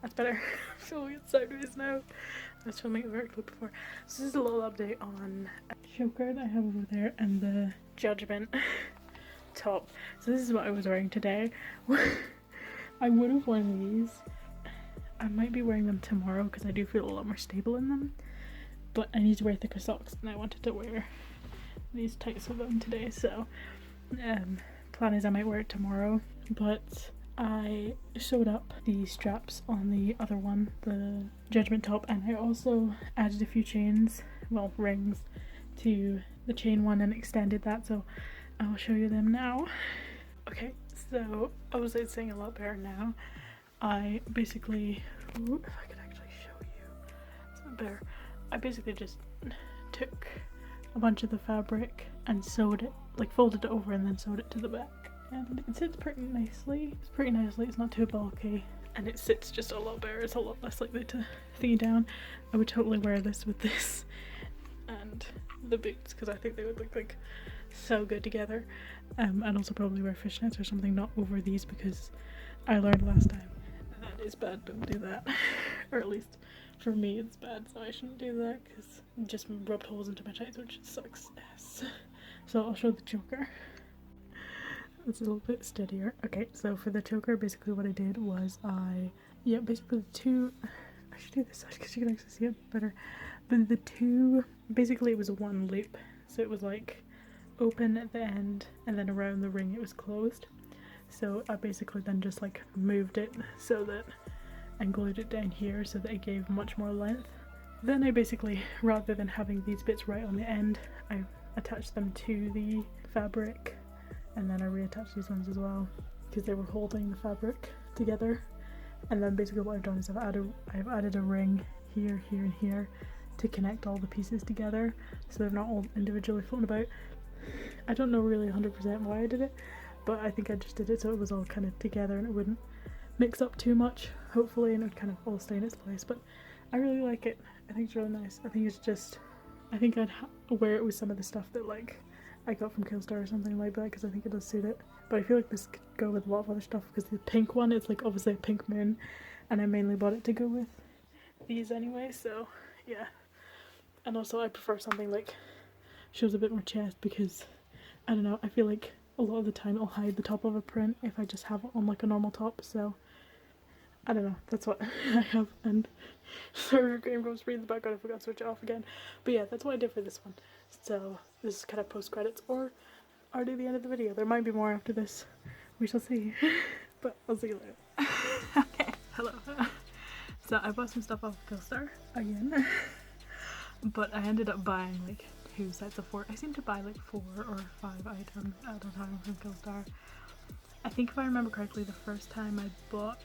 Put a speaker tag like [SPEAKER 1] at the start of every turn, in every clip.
[SPEAKER 1] That's better. I'm filming it sideways now. I was filming it vertically before. So this is a little update on a choker that I have over there and the Judgment top. So this is what I was wearing today. I would have worn these. I might be wearing them tomorrow because I do feel a lot more stable in them. But I need to wear thicker socks and I wanted to wear these types of them today. So plan is I might wear it tomorrow. But I sewed up the straps on the other one, the Judgment top, and I also added a few chains, well, rings, to the chain one and extended that, so I'll show you them now. Okay, so obviously it's saying a lot better now. I basically, ooh, if I could actually show you, it's not better. I basically just took a bunch of the fabric and sewed it, like folded it over and then sewed it to the back. And it sits pretty nicely. It's not too bulky. And it sits just a lot better. It's a lot less likely to thingy down. I would totally wear this with this and the boots because I think they would look like so good together. I'd also probably wear fishnets or something not over these because I learned last time that is bad, don't do that. Or at least for me it's bad, so I shouldn't do that because it just rubbed holes into my tights, which sucks ass. So I'll show the choker. It's a little bit steadier. Okay, so for the choker, basically what I did was basically the two, I should do this because you can actually see it better, but the two, basically it was one loop, so it was like open at the end and then around the ring it was closed. So I basically then just like moved it so that, and glued it down here so that it gave much more length. Then I basically, rather than having these bits right on the end, I attached them to the fabric. And then I reattached these ones as well because they were holding the fabric together. And then basically what I've done is I've added a ring here, here, and here to connect all the pieces together so they're not all individually floating about. I don't know really 100% why I did it, but I think I just did it so it was all kind of together and it wouldn't mix up too much, hopefully, and it would kind of all stay in its place. But I really like it. I think it's really nice. I think I'd wear it with some of the stuff that like I got from Killstar or something like that because I think it does suit it. But I feel like this could go with a lot of other stuff because the pink one, it's like obviously a pink moon and I mainly bought it to go with these anyway, so yeah. And also I prefer something like shows a bit more chest because I don't know, I feel like a lot of the time it'll hide the top of a print if I just have it on like a normal top, so I don't know, that's what I have. And sorry, Game goes free in the background, I forgot to switch it off again. But yeah, that's what I did for this one. So this is kind of post credits or already the end of the video. There might be more after this. We shall see. But I'll see you later. Okay, hello. So I bought some stuff off Killstar again. But I ended up buying like 2 sets of 4. I seem to buy like 4 or 5 items at a time from Killstar. I think if I remember correctly, the first time I bought,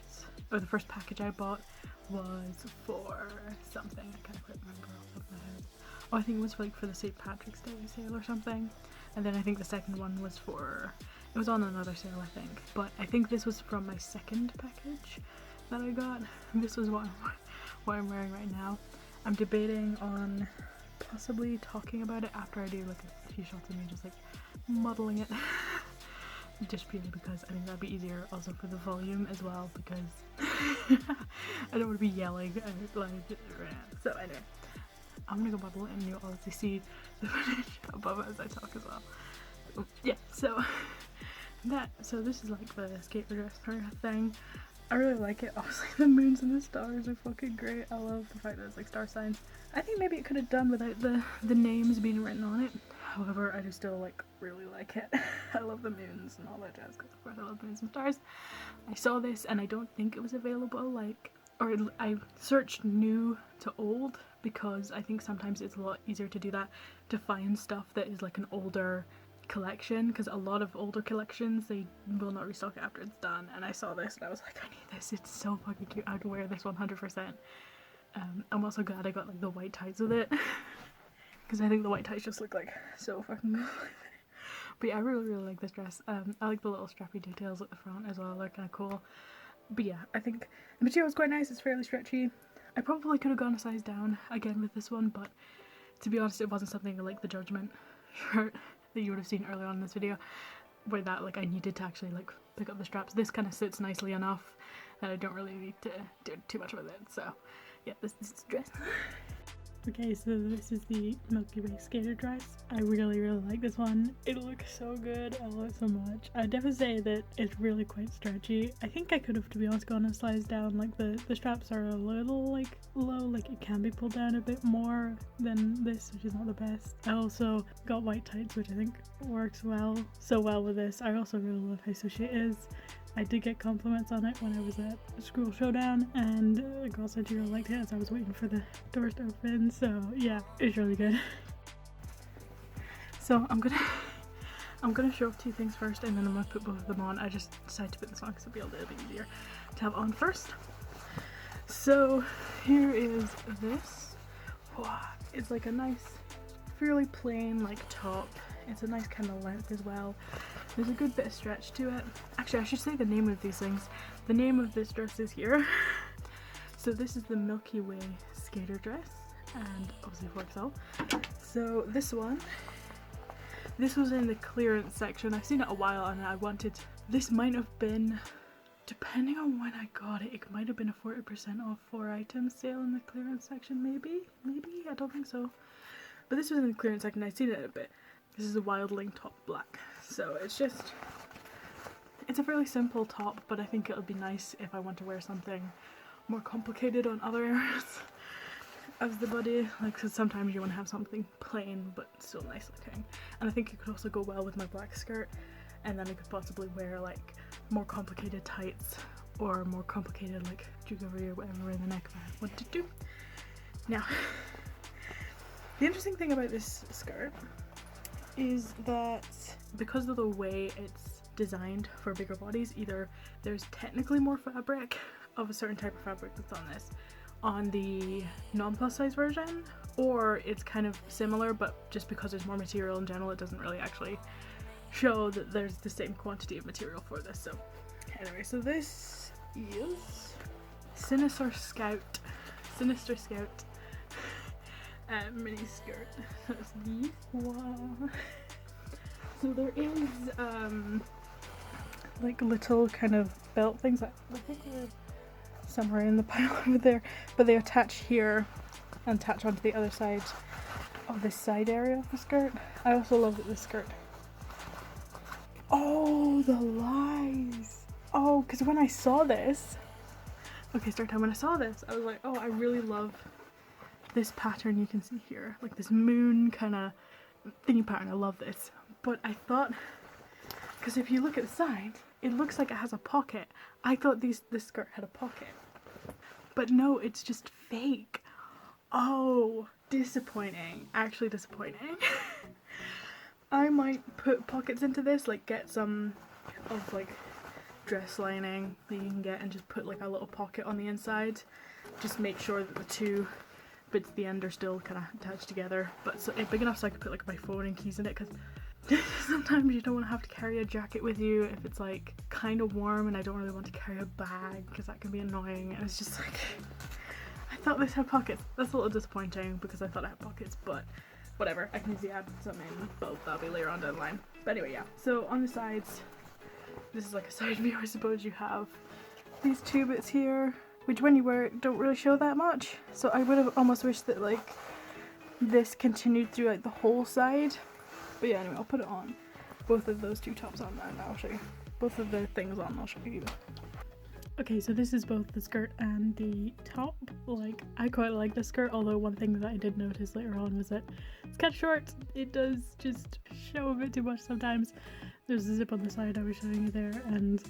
[SPEAKER 1] or the first package I bought was for something. I can't quite remember off the top of my head. Oh, I think it was for the St. Patrick's Day sale or something. And then I think the second one was it was on another sale I think. But I think this was from my second package that I got. This was what I'm wearing right now. I'm debating on possibly talking about it after I do like a few shots of me just like modeling it. Just purely because I think that'd be easier also for the volume as well because I don't want to be yelling like so anyway. I'm gonna go bubble it and you'll obviously see the footage above it as I talk as well. Yeah, so this is like the skater dress kind of thing. I really like it. Obviously the moons and the stars are fucking great. I love the fact that it's like star signs. I think maybe it could have done without the names being written on it. However, I do still like really like it. I love the moons and all that jazz because of course I love moons and stars. I saw this and I don't think it was available I searched new to old because I think sometimes it's a lot easier to do that, to find stuff that is like an older collection, because a lot of older collections they will not restock it after it's done, and I saw this and I was like, I need this, it's so fucking cute, I'd wear this 100%. I'm also glad I got like the white tights with it because I think the white tights just look like so fucking good. But yeah, I really like this dress. I like the little strappy details at the front as well, they're kind of cool. But yeah, I think the material is quite nice, it's fairly stretchy. I probably could have gone a size down again with this one, but to be honest it wasn't something like the Judgment shirt that you would have seen earlier on in this video where that like I needed to actually like pick up the straps. This kind of sits nicely enough and I don't really need to do too much with it. So yeah, this is the dress. Okay, so this is the Milky Way skater dress. I really like this one. It looks so good. I love it so much. I'd definitely say that it's really quite stretchy. I think I could have, to be honest, gone a size down. Like the straps are a little like low, like it can be pulled down a bit more than this, which is not the best. I also got white tights, which I think works so well with this. I also really love how swishy it is. I did get compliments on it when I was at School Showdown, and a girl said she really liked it as I was waiting for the doors to open, so yeah, it's really good. So I'm gonna show off two things first, and then I'm gonna put both of them on. I just decided to put this on because it'll be a little bit easier to have on first. So here is this. Wow, it's like a nice, fairly plain like top. It's a nice kind of length as well. There's a good bit of stretch to it. Actually, I should say the name of these things. The name of this dress is here. So this is the Milky Way skater dress, and obviously 4XL. So this one, this was in the clearance section. I've seen it a while, and I wanted, this might have been, depending on when I got it, it might have been a 40% off 4 items sale in the clearance section, maybe, I don't think so. But this was in the clearance section, I've seen it a bit. This is a wildling top black. So it's a fairly simple top, but I think it'll be nice if I want to wear something more complicated on other areas of the body. Like, cause sometimes you want to have something plain but still nice looking. And I think it could also go well with my black skirt, and then I could possibly wear like more complicated tights or more complicated like jewelry or whatever in the neck if I wanted to. Now, the interesting thing about this skirt is that because of the way it's designed for bigger bodies, either there's technically more fabric of a certain type of fabric that's on this on the non-plus size version, or it's kind of similar, but just because there's more material in general, it doesn't really actually show that there's the same quantity of material for this. So anyway, so this is Sinister Scout mini skirt. That's these. Wow. So there is like little kind of belt things that I think they're somewhere in the pile over there, but they attach here and attach onto the other side of this side area of the skirt. I also love that this skirt. Oh, the lies. Oh, because when I saw this, okay, start time. When I saw this, I was like, oh, I really love this pattern you can see here, like this moon kind of thingy pattern. I love this, but I thought, because if you look at the side, it looks like it has a pocket. I thought this skirt had a pocket, but no, it's just fake. Oh, disappointing. Actually disappointing. I might put pockets into this, like get some of like dress lining that you can get and just put like a little pocket on the inside. Just make sure that the two bits at the end are still kind of attached together, but so it's big enough so I could put like my phone and keys in it, because sometimes you don't want to have to carry a jacket with you if it's like kind of warm, and I don't really want to carry a bag because that can be annoying. And it's just like, I thought this had pockets. That's a little disappointing because I thought it had pockets, but whatever, I can easily add some in, but that'll be later on down the line. But anyway, yeah, so on the sides, this is like a side view, I suppose. You have these two bits here, which when you wear it don't really show that much. So I would have almost wished that like this continued through like the whole side. But yeah, anyway, I'll put it on. Both of those two tops on there, and I'll show you. Both of the things on, I'll show you. Okay, so this is both the skirt and the top. Like, I quite like the skirt, although one thing that I did notice later on was that it's kind of short. It does just show a bit too much sometimes. There's a zip on the side I was showing you there, and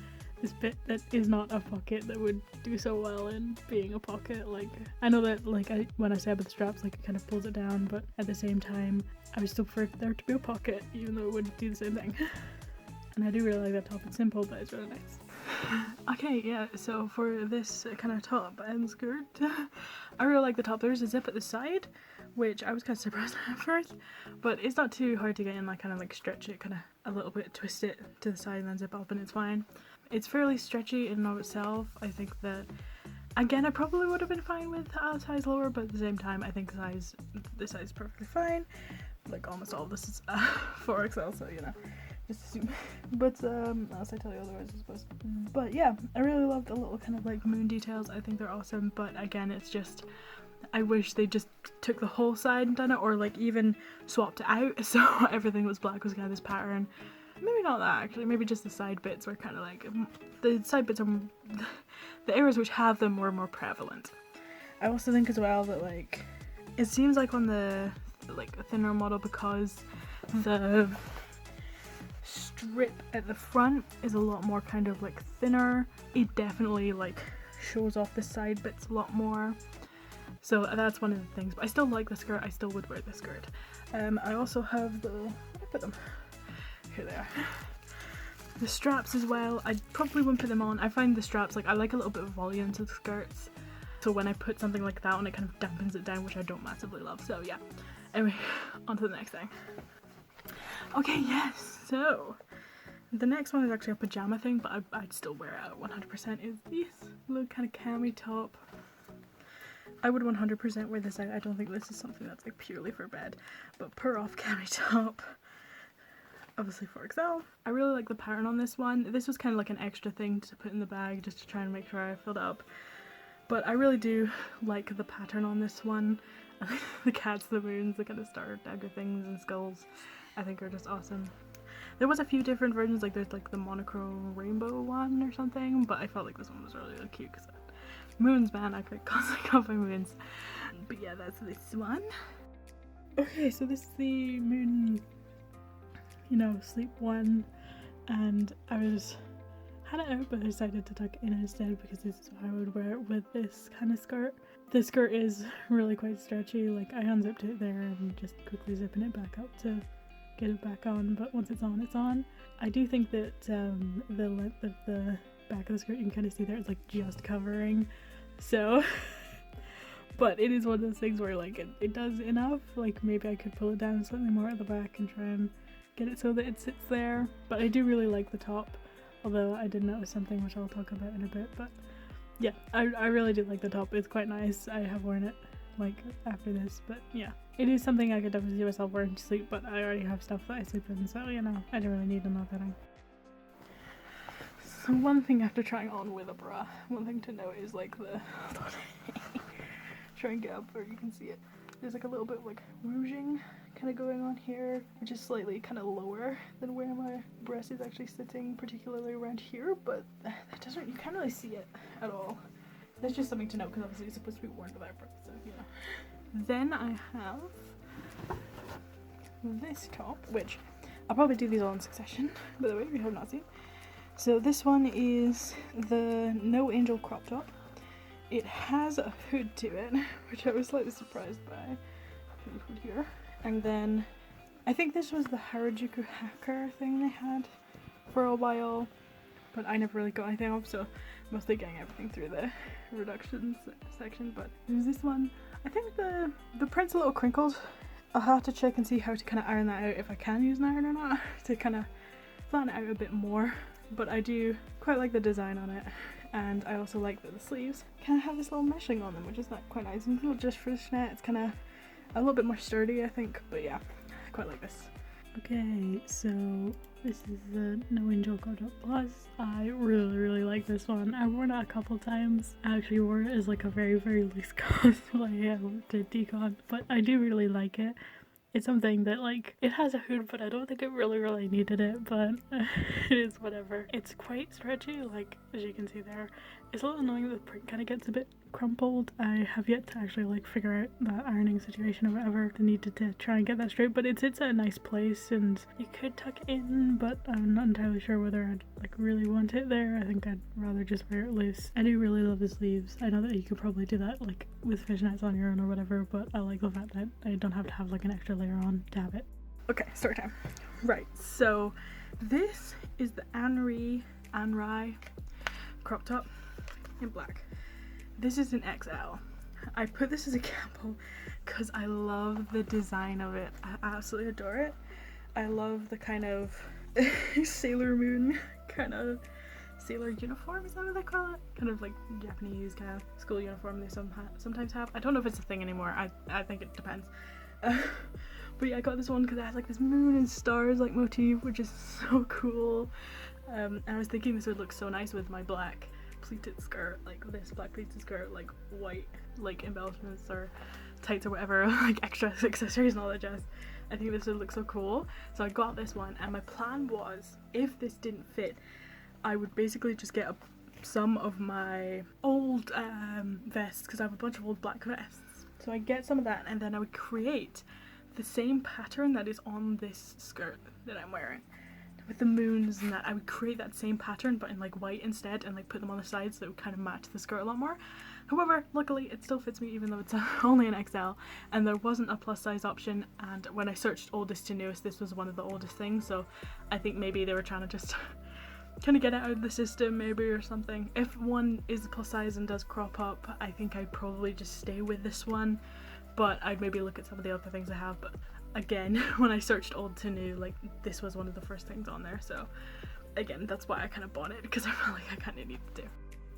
[SPEAKER 1] this bit that is not a pocket that would do so well in being a pocket. Like, I know that like when I say about the straps, like it kind of pulls it down, but at the same time I would still prefer there to be a pocket, even though it wouldn't do the same thing. And I do really like that top. It's simple, but it's really nice. Okay, yeah, so for this kind of top and skirt, I really like the top. There's a zip at the side, which I was kind of surprised at first, but it's not too hard to get in. Like, kind of like stretch it, kind of a little bit, twist it to the side and then zip up, and it's fine. It's fairly stretchy in and of itself. I think that, again, I probably would have been fine with a size lower, but at the same time, I think this size is perfectly fine. Like, almost all of this is 4XL, so, you know, just assume. But unless I tell you otherwise, I suppose. But yeah, I really love the little kind of like moon details. I think they're awesome, but again, it's just, I wish they just took the whole side and done it, or like even swapped it out so everything was black, was kind of this pattern. Maybe not that actually, maybe just the side bits were kind of like, the side bits are, the areas which have them were more prevalent. I also think as well that like, it seems like on the like a thinner model, because the strip at the front is a lot more kind of like thinner, it definitely like shows off the side bits a lot more. So that's one of the things, but I still like the skirt, I still would wear the skirt. I also have the, where did I put them? Here they are. The straps as well, I probably wouldn't put them on. I find the straps, like I like a little bit of volume to the skirts. So when I put something like that on, it kind of dampens it down, which I don't massively love, so yeah. Anyway, on to the next thing. Okay, yes, so the next one is actually a pajama thing, but I'd still wear it out 100%, is this little kind of cami top. I would 100% wear this out. I don't think this is something that's like purely for bed, but Purr off cami top. Obviously 4XL. I really like the pattern on this one. This was kind of like an extra thing to put in the bag just to try and make sure I filled it up. But I really do like the pattern on this one. The cats, the moons, the kind of star dagger things and skulls, I think are just awesome. There was a few different versions, like there's like the monochrome rainbow one or something, but I felt like this one was really, really cute because moons, man, I could constantly go by moons. But yeah, that's this one. Okay, so this is the moon, you know, sleep one, and I had it out but I decided to tuck it in instead because this is how I would wear it with this kind of skirt. The skirt is really quite stretchy, like I unzipped it there and just quickly zipping it back up to get it back on, but once it's on, it's on. I do think that the length of the back of the skirt, you can kind of see there, it's like just covering, so but it is one of those things where like it does enough. Like maybe I could pull it down slightly more at the back and try and get it so that it sits there, but I do really like the top, although I did notice something which I'll talk about in a bit. But yeah, I really do like the top. It's quite nice. I have worn it like after this, but yeah, it is something I could definitely see myself wearing to sleep, but I already have stuff that I sleep in, so you know, I don't really need another thing. So one thing after trying on with a bra, one thing to note is like the try and get up where you can see it. There's like a little bit of like rouging kind of going on here, which is slightly kind of lower than where my breast is actually sitting, particularly around here, but that doesn't, you can't really see it at all. That's just something to note because obviously it's supposed to be worn without bra, so you know. Then I have this top, which I'll probably do these all in succession, by the way, if you have not seen. So this one is the No Angel crop top. It has a hood to it, which I was slightly surprised by. The hood here. And then I think this was the Harajuku hacker thing they had for a while, but I never really got anything off, so mostly getting everything through the reductions section. But there's this one. I think the print's a little crinkled. I'll have to check and see how to kind of iron that out, if I can use an iron or not, to kind of flatten it out a bit more. But I do quite like the design on it. And I also like that the sleeves kind of have this little meshing on them, which is quite nice. And a little just fishnet, it's kind of a little bit more sturdy, I think. But yeah, I quite like this. Okay, so this is the No Angel crop top plus. I really like this one. I've worn it a couple times. I actually wore it as like a very loose cosplay to decon, but I do really like it. It's something that like, it has a hood, but I don't think it really needed it, but it is whatever. It's quite stretchy, like as you can see there. It's a little annoying that the print kind of gets a bit crumpled. I have yet to actually like figure out that ironing situation or whatever. I needed to try and get that straight, but it sits at a nice place and you could tuck it in, but I'm not entirely sure whether I'd like really want it there. I think I'd rather just wear it loose. I do really love the sleeves. I know that you could probably do that like with fishnets on your own or whatever, but I like the fact that I don't have to have like an extra layer on to have it. Okay, story time. Right, so this is the Anri crop top in black. This is an XL. I put this as a camel because I love the design of it. I absolutely adore it. I love the kind of Sailor Moon kind of sailor uniform, is that what they call it? Kind of like Japanese kind of school uniform they sometimes have. I don't know if it's a thing anymore. I think it depends. But yeah, I got this one because it has like this moon and stars like motif, which is so cool. And I was thinking this would look so nice with my black pleated skirt, like this black pleated skirt, like white like embellishments or tights or whatever, like extra accessories and all that jazz. I think this would look so cool. So I got this one, and my plan was, if this didn't fit, I would basically just get some of my old vests, because I have a bunch of old black vests. So I get some of that, and then I would create the same pattern that is on this skirt that I'm wearing with the moons and that. I would create that same pattern but in like white instead, and like put them on the sides so it would kind of match the skirt a lot more. However, luckily it still fits me even though it's only an XL, and there wasn't a plus size option, and when I searched oldest to newest, this was one of the oldest things, so I think maybe they were trying to just kind of get it out of the system maybe or something. If one is plus size and does crop up, I think I'd probably just stay with this one, but I'd maybe look at some of the other things I have. But again, when I searched old to new, like this was one of the first things on there, so again that's why I kind of bought it, because I felt like I kind of needed to.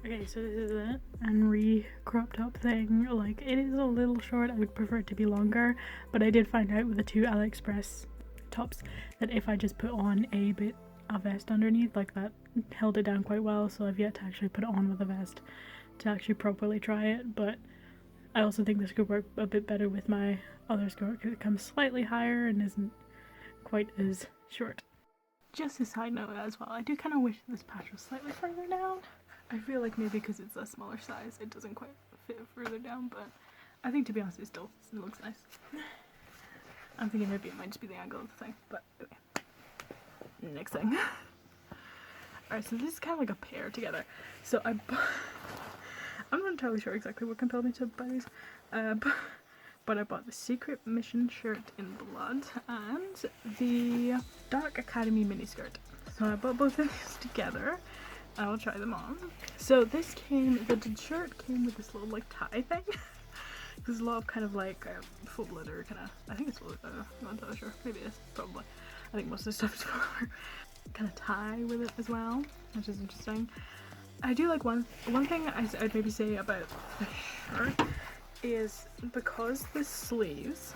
[SPEAKER 1] Okay, so this is an Anri crop top thing. Like, it is a little short, I would prefer it to be longer, but I did find out with the two AliExpress tops that if I just put on a bit of vest underneath, like that held it down quite well, so I've yet to actually put it on with a vest to actually properly try it. But I also think this could work a bit better with my other skirt because it comes slightly higher and isn't quite as short. Just a side note as well, I do kind of wish this patch was slightly further down. I feel like maybe because it's a smaller size it doesn't quite fit further down, but I think to be honest it still looks nice. I'm thinking maybe it might just be the angle of the thing, but okay. Next thing. Alright, so this is kind of like a pair together. So I'm not entirely sure exactly what compelled me to buy these, but I bought the Secret Mission shirt in blood and the Dark Academy miniskirt. So I bought both of these together. I'll try them on. So this came, the shirt came with this little like tie thing. There's a lot of kind of like full leather kind of, I think it's full leather, I'm not entirely sure, maybe it is, probably. I think most of the stuff is full leather. Kind of tie with it as well, which is interesting. I do like one thing I'd maybe say about the shirt is because the sleeves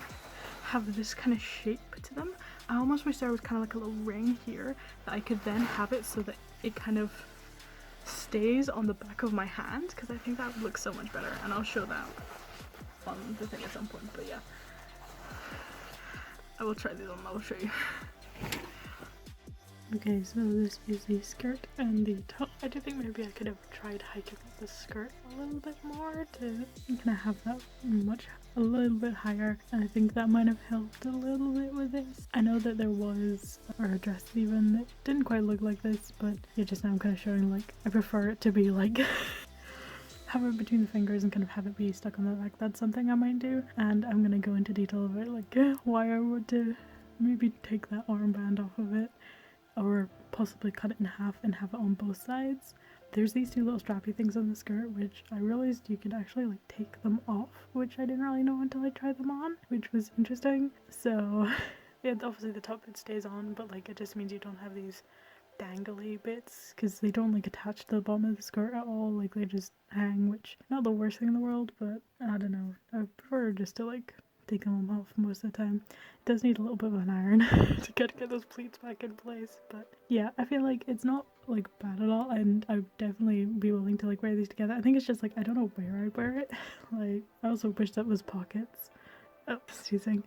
[SPEAKER 1] have this kind of shape to them, I almost wish there was kind of like a little ring here that I could then have it so that it kind of stays on the back of my hand, because I think that would look so much better, and I'll show that on the thing at some point. But yeah, I will try these on, I'll show you. Okay, so this is the skirt and the top. I do think maybe I could have tried hiking up the skirt a little bit more to kind of have that a little bit higher. And I think that might have helped a little bit with this. I know that there was a dress even that didn't quite look like this, but yeah, just now I'm kind of showing like I prefer it to be like have it between the fingers and kind of have it be stuck on the back. That's something I might do, and I'm gonna go into detail about like why I would to maybe take that armband off of it, or possibly cut it in half and have it on both sides. There's these two little strappy things on the skirt, which I realized you could actually like take them off, which I didn't really know until I tried them on, which was interesting. So yeah, obviously the top bit stays on, but like it just means you don't have these dangly bits, because they don't like attach to the bottom of the skirt at all, like they just hang, which not the worst thing in the world, but I don't know, I prefer just to like take them off most of the time. It does need a little bit of an iron to get those pleats back in place, but yeah, I feel like it's not like bad at all, and I'd definitely be willing to like wear these together. I think it's just like I don't know where I'd wear it. Like I also wish that was pockets. Oh, teasing.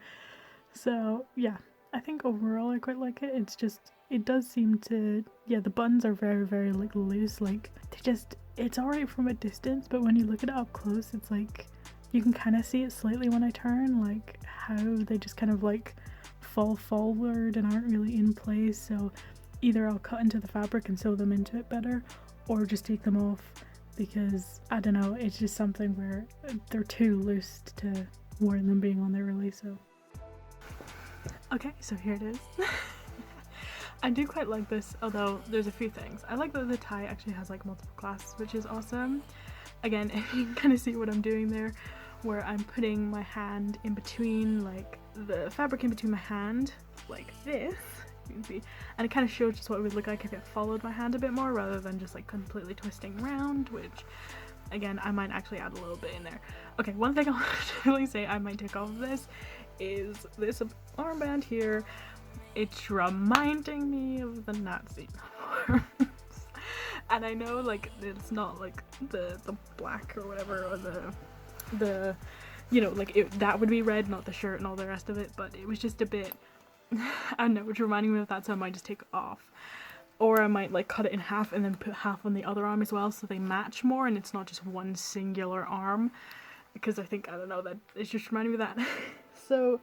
[SPEAKER 1] So yeah, I think overall I quite like it. It's just, it does seem to, yeah, the buttons are very, very like loose, like they just, it's alright from a distance, but when you look at it up close, it's like you can kind of see it slightly when I turn, like how they just kind of like fall forward and aren't really in place. So either I'll cut into the fabric and sew them into it better, or just take them off, because I don't know, it's just something where they're too loose to warrant them being on there really. So okay, so here it is. I do quite like this, although there's a few things. I like that the tie actually has like multiple clasps, which is awesome. Again, if you can kind of see what I'm doing there, where I'm putting my hand in between, like the fabric in between my hand, like this, you can see, and it kind of shows just what it would look like if it followed my hand a bit more rather than just like completely twisting around, which again, I might actually add a little bit in there. Okay, one thing I'll definitely say I might take off of this is this armband here. It's reminding me of the Nazi uniforms. And I know, like, it's not like the black or whatever, or the you know, like that would be red, not the shirt and all the rest of it, but it was just a bit, I don't know, it's reminding me of that, so I might just take it off. Or I might like cut it in half and then put half on the other arm as well, so they match more and it's not just one singular arm, because I think, I don't know, that it's just reminding me of that. So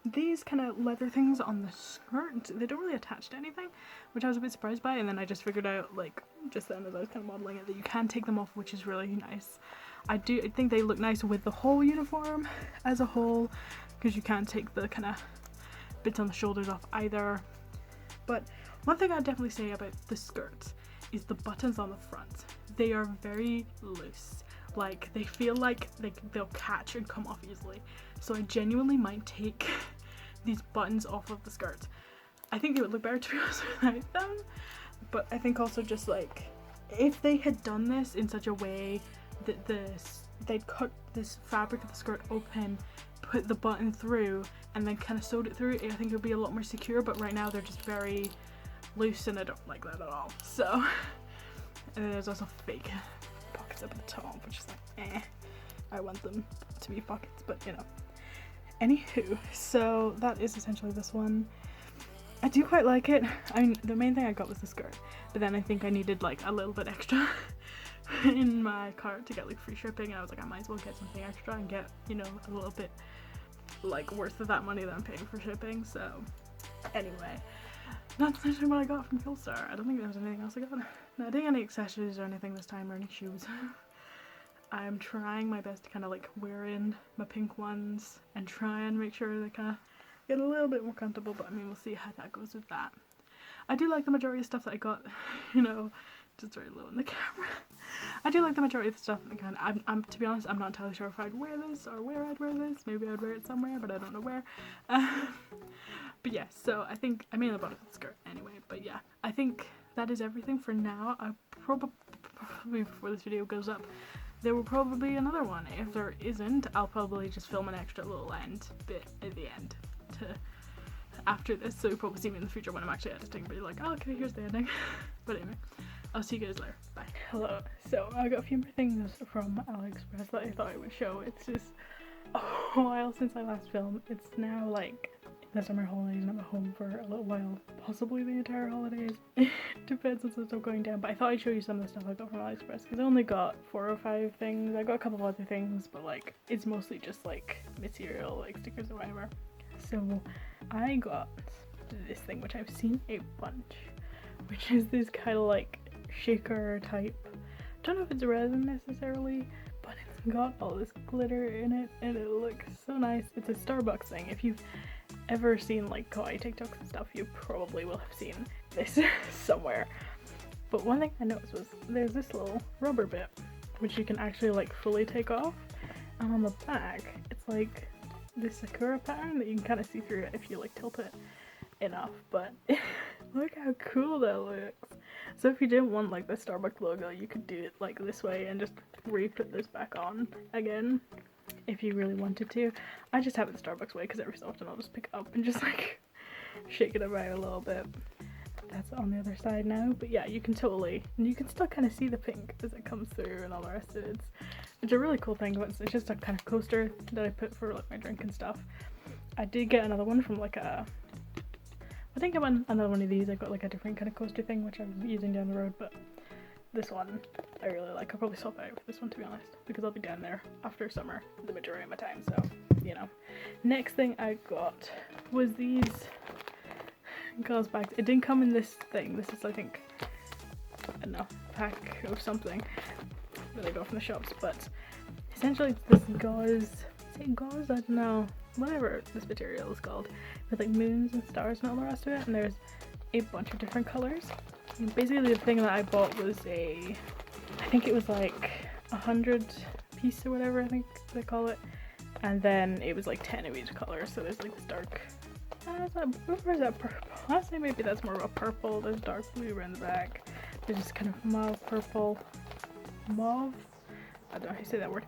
[SPEAKER 1] these kind of leather things on the skirt, they don't really attach to anything, which I was a bit surprised by, and then I just figured out, like, just then as I was kind of modelling it, that you can take them off, which is really nice. I think they look nice with the whole uniform as a whole, because you can't take the kind of bits on the shoulders off either. But one thing I'd definitely say about the skirts is the buttons on the front. They are very loose. Like, they feel like they'll catch and come off easily. So I genuinely might take these buttons off of the skirt. I think they would look better, to be honest, without them. But I think also just like, if they had done this in such a way that they'd cut this fabric of the skirt open, put the button through, and then kind of sewed it through, I think it would be a lot more secure. But right now they're just very loose and I don't like that at all. So, and then there's also fake pockets up at the top, which is like, I want them to be pockets, but you know. Anywho, so that is essentially this one. I do quite like it. I mean, the main thing I got was the skirt, but then I think I needed like a little bit extra in my cart to get like free shipping, and I was like, I might as well get something extra and get, you know, a little bit like worth of that money that I'm paying for shipping. So anyway, that's essentially what I got from Killstar. I don't think there was anything else I got. No, I didn't get any accessories or anything this time, or any shoes. I'm trying my best to kind of like wear in my pink ones and try and make sure they kind of get a little bit more comfortable, but I mean, we'll see how that goes with that. I do like the majority of stuff that I got, you know, just very low in the camera. I do like the majority of the stuff. Again, I'm to be honest, I'm not entirely sure if I'd wear this or where I'd wear this. Maybe I'd wear it somewhere, but I don't know where. But yeah, so I think I mainly bought it for the skirt anyway. But yeah, I think that is everything for now. I probably before this video goes up, there will probably be another one. If there isn't, I'll probably just film an extra little end bit at the end to after this, so you'll probably see me in the future when I'm actually editing, but you're like, oh, okay, here's the ending. But anyway, I'll see you guys later. Bye. Hello. So I got a few more things from AliExpress that I thought I would show. It's just a while since I last filmed. It's now like the summer holidays and I'm at home for a little while, possibly the entire holidays. Depends on stuff going down, but I thought I'd show you some of the stuff I got from AliExpress because I only got 4 or 5 things. I got a couple of other things, but like it's mostly just like material, like stickers or whatever. So I got this thing which I've seen a bunch, which is this kind of like shaker type. I don't know if it's resin necessarily, but it's got all this glitter in it and it looks so nice. It's a Starbucks thing. If you've ever seen like kawaii TikToks and stuff, you probably will have seen this somewhere. But one thing I noticed was there's this little rubber bit which you can actually like fully take off, and on the back it's like this sakura pattern that you can kind of see through it if you like tilt it enough. But look how cool that looks. So if you didn't want like the Starbucks logo, you could do it like this way and just re-put this back on again if you really wanted to. I just have it the Starbucks way because every so often I'll just pick it up and just like shake it about a little bit. That's on the other side now, but yeah, you can totally, and you can still kind of see the pink as it comes through and all the rest of it. It's a really cool thing, but it's just a kind of coaster that I put for like my drink and stuff. I did get another one from like I think I won another one of these. I got like a different kind of coaster thing which I'm using down the road, but this one I really like. I'll probably swap out for this one, to be honest, because I'll be down there after summer the majority of my time, so you know. Next thing I got was these gauze bags. It didn't come in this thing. This is, I think, I don't know, pack of something that I got from the shops, but essentially it's this gauze, is it gauze? I don't know, whatever this material is called, with like moons and stars and all the rest of it, and there's a bunch of different colors. And basically the thing that I bought was I think it was like 100 piece or whatever I think they call it, and then it was like 10 of each color. So there's like this dark, where's that purple? I'd say maybe that's more of a purple. There's dark blue around the back. There's just kind of mauve purple, mauve, I don't know how you say that word.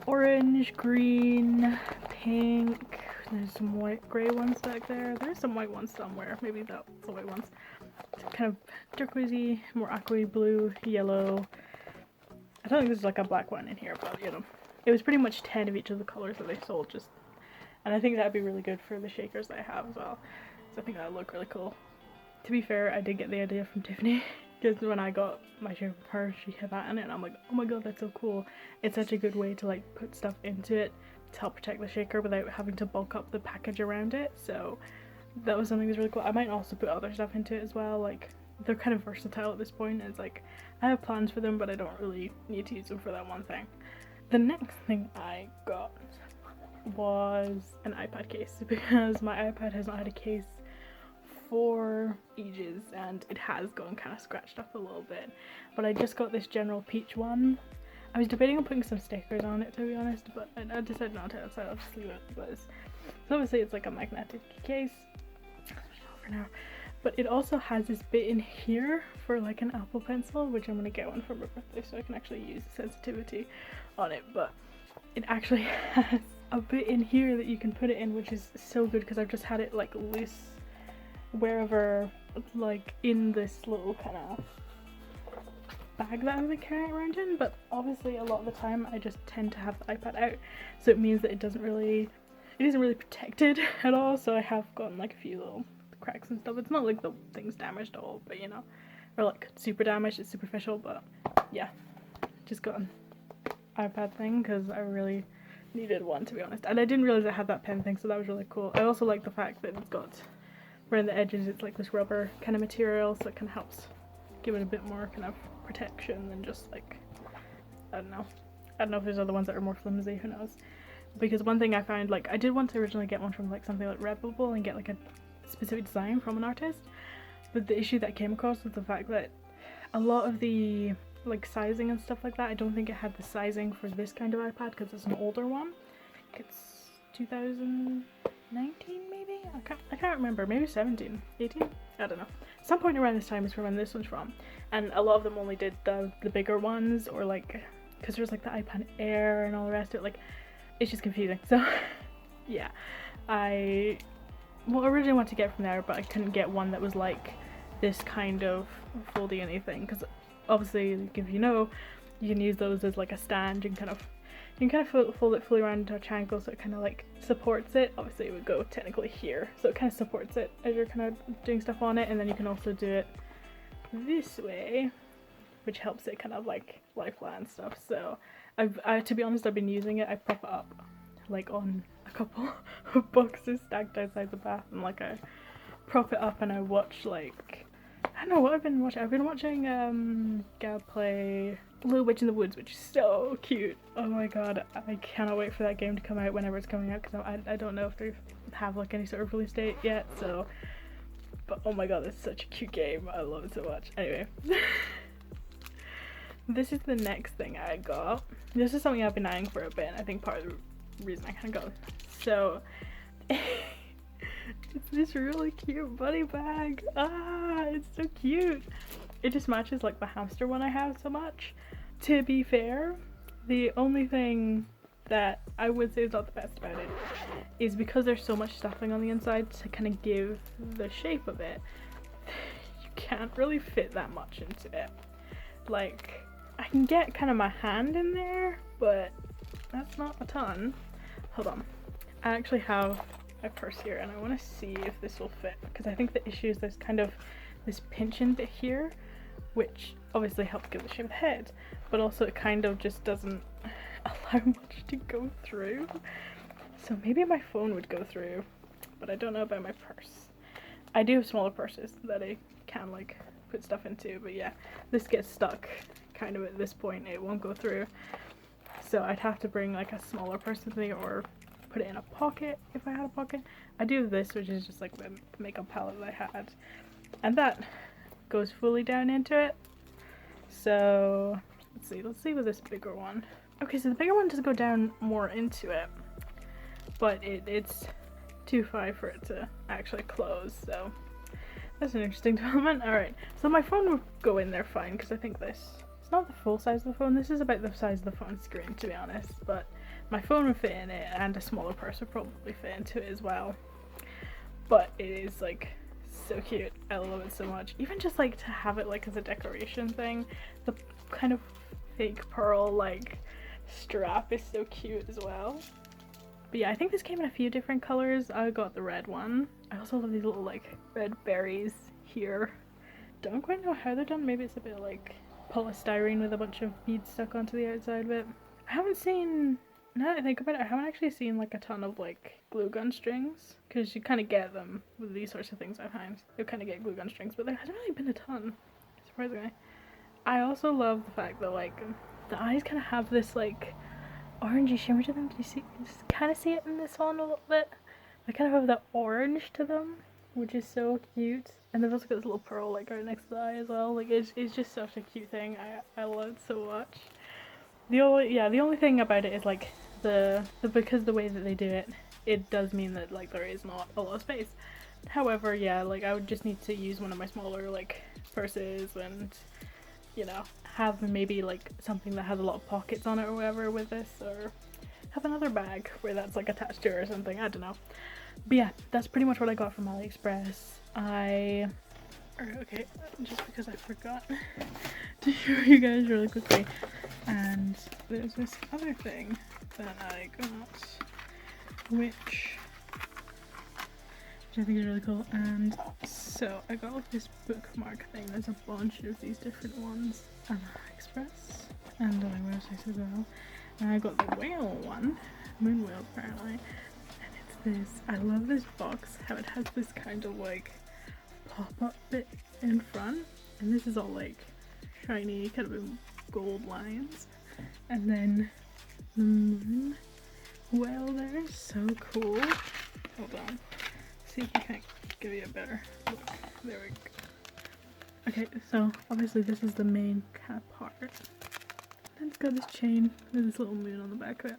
[SPEAKER 1] Orange, green, pink. There's some white, grey ones back there. There's some white ones somewhere. Maybe that's the white ones. It's kind of turquoisey, more aqua blue, yellow. I don't think there's like a black one in here, but you know, it was pretty much 10 of each of the colors that they sold. Just, and I think that'd be really good for the shakers that I have as well. So I think that would look really cool. To be fair, I did get the idea from Tiffany. Because when I got my shaker from her, she had that in it, and I'm like, oh my god, that's so cool. It's such a good way to like put stuff into it to help protect the shaker without having to bulk up the package around it. So that was something that's really cool. I might also put other stuff into it as well. Like, they're kind of versatile at this point. It's like, I have plans for them, but I don't really need to use them for that one thing. The next thing I got was an iPad case, because my iPad has not had a case for ages and it has gotten kind of scratched up a little bit, but I just got this general peach one. I was debating on putting some stickers on it, to be honest, but I decided not to, so I'll just leave it as is. So obviously it's like a magnetic case for now, but it also has this bit in here for like an Apple Pencil, which I'm gonna get one for my birthday so I can actually use sensitivity on it. But it actually has a bit in here that you can put it in, which is so good because I've just had it like loose wherever, like in this little kind of bag that I've been carrying around in. But obviously a lot of the time I just tend to have the iPad out, so it means that it isn't really protected at all. So I have gotten like a few little cracks and stuff. It's not like the thing's damaged at all, but you know, or like super damaged, it's superficial. But yeah, just got an iPad thing because I really needed one, to be honest, and I didn't realize I had that pen thing, so that was really cool. I also like the fact that it's got, around the edges, it's like this rubber kind of material, so it kind of helps give it a bit more kind of protection than just like, I don't know if there's other ones that are more flimsy, who knows. Because one thing I found, like, I did want to originally get one from like something like Redbubble and get like a specific design from an artist, but the issue that I came across was the fact that a lot of the like sizing and stuff like that, I don't think it had the sizing for this kind of iPad because it's an older one. I think it's 2019 maybe? I can't remember, maybe 17, 18? I don't know. Some point around this time is from when this one's from, and a lot of them only did the bigger ones, or like, because there's like the iPad Air and all the rest of it. Like, it's just confusing. So yeah, I originally wanted to get from there, but I couldn't get one that was like this kind of foldy anything, because obviously, like, if you know, you can use those as like a stand. You can kind of fold it fully around into a triangle, so it kind of like supports it. Obviously it would go technically here, so it kind of supports it as you're kind of doing stuff on it, and then you can also do it this way, which helps it kind of like lie flat and stuff. So I to be honest, I've been using it. I prop it up like on a couple of boxes stacked outside the bath, and like I prop it up and I watch, like, I don't know what I've been watching. I've been watching Gab play Little Witch in the Woods, which is so cute. Oh my god, I cannot wait for that game to come out whenever it's coming out, because I don't know if they have like any sort of release date yet, so, but oh my god, it's such a cute game. I love it so much. Anyway, this is the next thing I got. This is something I've been eyeing for a bit, and I think part of the reason I kind of got it. So it's this really cute bunny bag. Ah, it's so cute. It just matches like the hamster one I have so much. To be fair, the only thing that I would say is not the best about it is because there's so much stuffing on the inside to kind of give the shape of it, you can't really fit that much into it. Like, I can get kind of my hand in there, but that's not a ton. Hold on. I actually have my purse here, and I want to see if this will fit, because I think the issue is there's kind of this pinching bit here, which obviously helps give the shape of the head, but also it kind of just doesn't allow much to go through. So maybe my phone would go through, but I don't know about my purse. I do have smaller purses that I can like put stuff into, but yeah, this gets stuck kind of at this point. It won't go through, so I'd have to bring like a smaller purse with me, or put it in a pocket if I had a pocket. I do have this, which is just like the makeup palette that I had, and that goes fully down into it. So let's see with this bigger one. Okay, so the bigger one does go down more into it, but it's too high for it to actually close, so that's an interesting development. Alright, so my phone would go in there fine, because I think this It's not the full size of the phone. This is about the size of the phone screen, to be honest, but my phone would fit in it, and a smaller purse would probably fit into it as well. But it is like so cute. I love it so much. Even just like to have it like as a decoration thing. The kind of fake pearl like strap is so cute as well. But yeah, I think this came in a few different colors. I got the red one. I also love these little like red berries here. Don't quite know how they're done. Maybe it's a bit like polystyrene with a bunch of beads stuck onto the outside of it. I haven't seen, now that I think about it, I haven't actually seen like a ton of like glue gun strings, because you kind of get them with these sorts of things. I find you kind of get glue gun strings, but there hasn't really been a ton, surprisingly. I also love the fact that like the eyes kind of have this like orangey shimmer to them. Do you see? You just kind of see it in this one a little bit. They kind of have that orange to them, which is so cute. And they've also got this little pearl like right next to the eye as well. Like it's just such a cute thing. I love it so much. The only thing about it is like because the way that they do it, it does mean that like there is not a lot of space. However, yeah, like I would just need to use one of my smaller like purses and, you know, have maybe like something that has a lot of pockets on it or whatever with this, or have another bag where that's like attached to it or something. I don't know. But yeah, that's pretty much what I got from AliExpress. Okay, just because I forgot to show you guys really quickly. And there's this other thing that I got, which I think is really cool. And so I got like this bookmark thing. There's a bunch of these different ones on AliExpress and on my website as well. And I got the whale one, moon whale apparently. And it's this, I love this box, how it has this kind of like pop-up bit in front. And this is all like shiny, kind of gold lines. And then the moon whale there is so cool. Hold on. See if I can give you a better look. There we go. Okay, so obviously this is the main kind of part. And it's got this chain with this little moon on the back of it,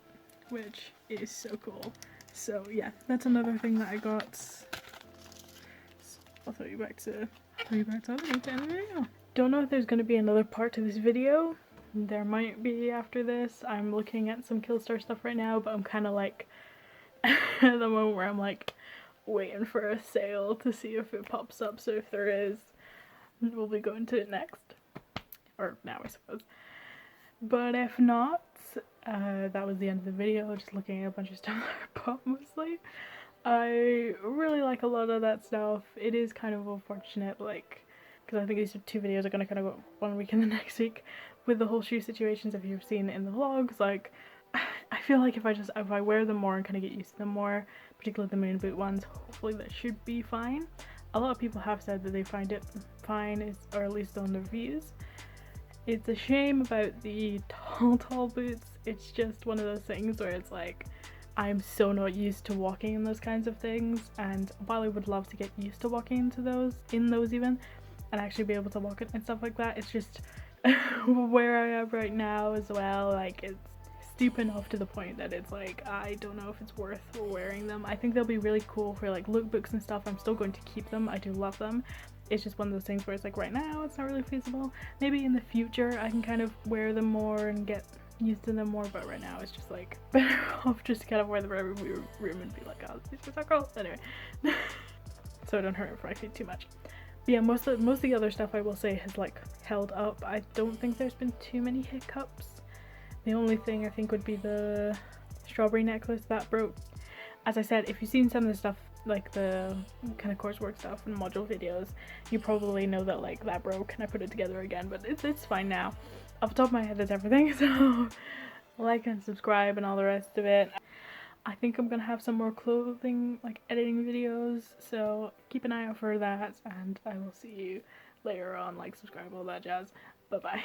[SPEAKER 1] which is so cool. So yeah, that's another thing that I got. So I'll throw you back to underneath the end of the video. Don't know if there's going to be another part to this video. There might be after this. I'm looking at some Killstar stuff right now, but I'm kind of like at the moment where I'm like waiting for a sale to see if it pops up. So if there is, we'll be going to it next, or now I suppose. But if not, that was the end of the video. Just looking at a bunch of stuff that I bought mostly. I really like a lot of that stuff. It is kind of unfortunate, like, because I think these two videos are going to kind of go 1 week and the next week with the whole shoe situations. If you've seen it in the vlogs, like, I feel like if I wear them more and kind of get used to them more, particularly the moon boot ones, hopefully that should be fine. A lot of people have said that they find it fine, or at least on the reviews. It's a shame about the tall boots. It's just one of those things where it's like, I'm so not used to walking in those kinds of things, and while I would love to get used to walking into those even, and actually be able to walk it and stuff like that, it's just where I am right now as well, like it's steep enough to the point that it's like, I don't know if it's worth wearing them. I think they'll be really cool for like lookbooks and stuff. I'm still going to keep them. I do love them. It's just one of those things where it's like right now it's not really feasible. Maybe in the future I can kind of wear them more and get used to them more, but right now it's just like better off just to kind of wear them every room and be like, oh, these are so cool. Anyway, so I don't hurt my feet too much. But yeah, most of the other stuff I will say has like held up. I don't think there's been too many hiccups. The only thing I think would be the strawberry necklace that broke. As I said, if you've seen some of the stuff, like the kind of coursework stuff and module videos, you probably know that like that broke and I put it together again, but it's fine now. Off the top of my head, that's everything. So like and subscribe and all the rest of it. I think I'm gonna have some more clothing like editing videos, so keep an eye out for that, and I will see you later on. Like, subscribe, all that jazz. Bye bye.